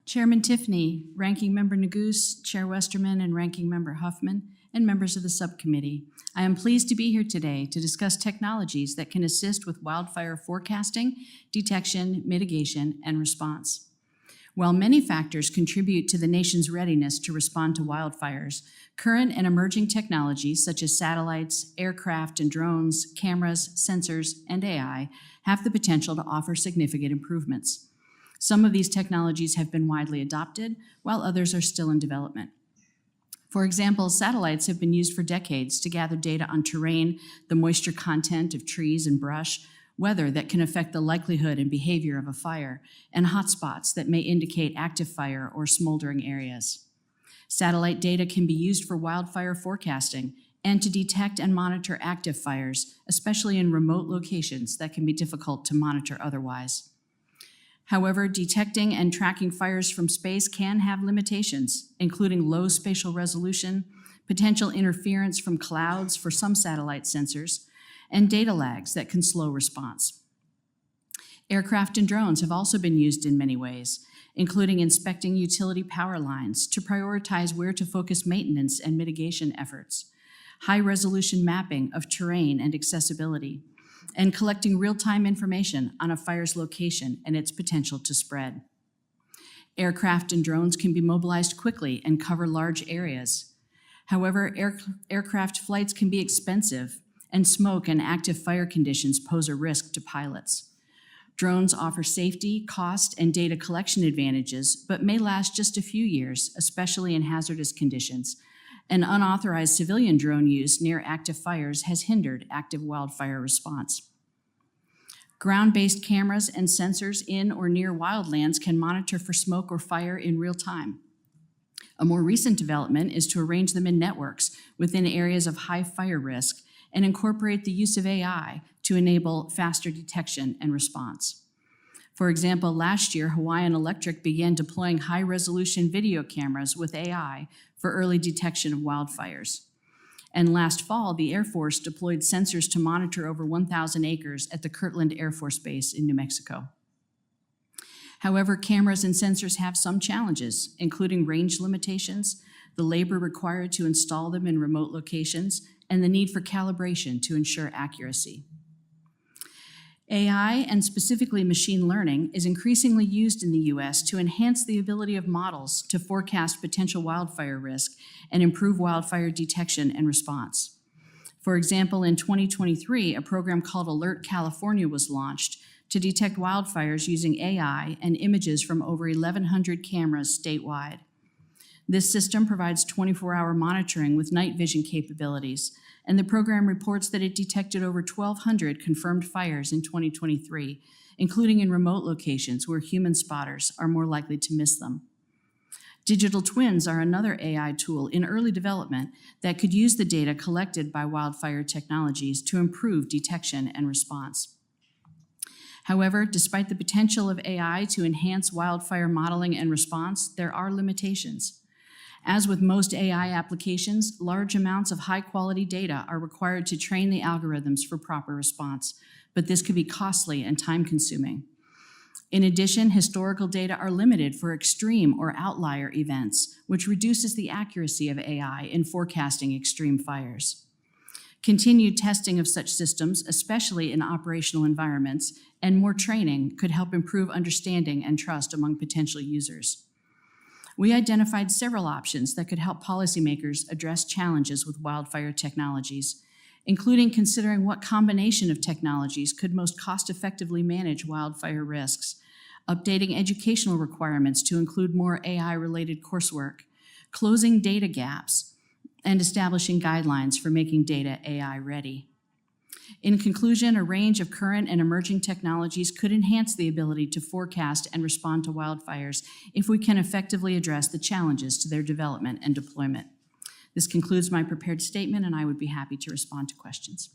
Chairman Tiffany, Ranking Member Neguse, Chair Westerman, and Ranking Member Huffman, and members of the subcommittee. I am pleased to be here today to discuss technologies that can assist with wildfire forecasting, detection, mitigation, and response. While many factors contribute to the nation's readiness to respond to wildfires, current and emerging technologies such as satellites, aircraft and drones, cameras, sensors, and AI have the potential to offer significant improvements. Some of these technologies have been widely adopted, while others are still in development. For example, satellites have been used for decades to gather data on terrain, the moisture content of trees and brush, weather that can affect the likelihood and behavior of a fire, and hotspots that may indicate active fire or smoldering areas. Satellite data can be used for wildfire forecasting and to detect and monitor active fires, especially in remote locations that can be difficult to monitor otherwise. However, detecting and tracking fires from space can have limitations, including low spatial resolution, potential interference from clouds for some satellite sensors, and data lags that can slow response. Aircraft and drones have also been used in many ways, including inspecting utility power lines to prioritize where to focus maintenance and mitigation efforts, high-resolution mapping of terrain and accessibility, and collecting real-time information on a fire's location and its potential to spread. Aircraft and drones can be mobilized quickly and cover large areas. However, aircraft flights can be expensive, and smoke and active fire conditions pose a risk to pilots. Drones offer safety, cost, and data collection advantages, but may last just a few years, especially in hazardous conditions. And unauthorized civilian drone use near active fires has hindered active wildfire response. Ground-based cameras and sensors in or near wildlands can monitor for smoke or fire in real time. A more recent development is to arrange them in networks within areas of high fire risk and incorporate the use of AI to enable faster detection and response. For example, last year, Hawaiian Electric began deploying high-resolution video cameras with AI for early detection of wildfires. And last fall, the Air Force deployed sensors to monitor over 1,000 acres at the Kirtland Air Force Base in New Mexico. However, cameras and sensors have some challenges, including range limitations, the labor required to install them in remote locations, and the need for calibration to ensure accuracy. AI, and specifically machine learning, is increasingly used in the U.S. to enhance the ability of models to forecast potential wildfire risk and improve wildfire detection and response. For example, in 2023, a program called Alert California was launched to detect wildfires using AI and images from over 1,100 cameras statewide. This system provides 24-hour monitoring with night vision capabilities, and the program reports that it detected over 1,200 confirmed fires in 2023, including in remote locations where human spotters are more likely to miss them. Digital twins are another AI tool in early development that could use the data collected by wildfire technologies to improve detection and response. However, despite the potential of AI to enhance wildfire modeling and response, there are limitations. As with most AI applications, large amounts of high-quality data are required to train the algorithms for proper response, but this could be costly and time-consuming. In addition, historical data are limited for extreme or outlier events, which reduces the accuracy of AI in forecasting extreme fires. Continued testing of such systems, especially in operational environments, and more training could help improve understanding and trust among potential users. We identified several options that could help policymakers address challenges with wildfire technologies, including considering what combination of technologies could most cost-effectively manage wildfire risks, updating educational requirements to include more AI-related coursework, closing data gaps, and establishing guidelines for making data AI-ready. In conclusion, a range of current and emerging technologies could enhance the ability to forecast and respond to wildfires if we can effectively address the challenges to their development and deployment. This concludes my prepared statement, and I would be happy to respond to questions.